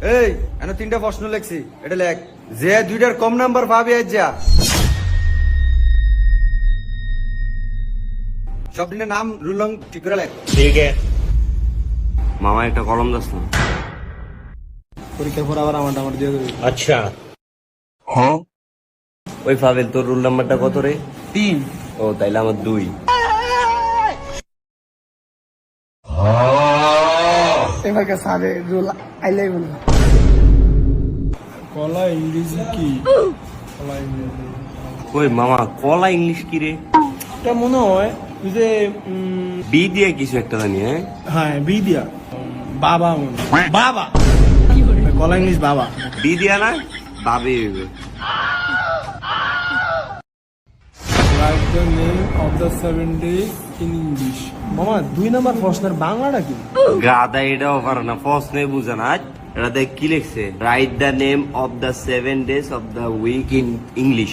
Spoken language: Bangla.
এই এনে তিনটা প্রশ্ন লেখছি, এটা লেখ। যে দুইটার কম নাম্বার পাবি আজ যা। সব দিনের নাম রুলং ঠিক করে লেখ। ঠিক আছে মামা, একটা কলম দাস না। পরীক্ষার পর আবার আমার দিয়ে দেবে। আচ্ছা হ্যাঁ। ওই ফাবেল, তোর রোল নাম্বারটা কত রে? 3। ও তাইলে আমার 2। এবার কে সাবে রোল আইলাই বল। কলা ইংরেজি কি? কলা ইংরেজি ওই মামা, কলা ইংলিশ কি রে? এটা মনে হয় ওই যে বি দিয়ে কিছু একটা জানি। হ্যাঁ হ্যাঁ বি দিয়া বাবা মনে হয়। বাবা কলা ইংলিশ বাবা। বি দিয়া না, বাবে হইবে। Right the name of the 7 days in English. মামা 2 নাম্বার প্রশ্নের বাংলাটা কি? গাদা, এটাও পারে না, প্রশ্নে বুঝে না। এটা দেখ কি লিখছে, write the name of the 7 days of the week in English.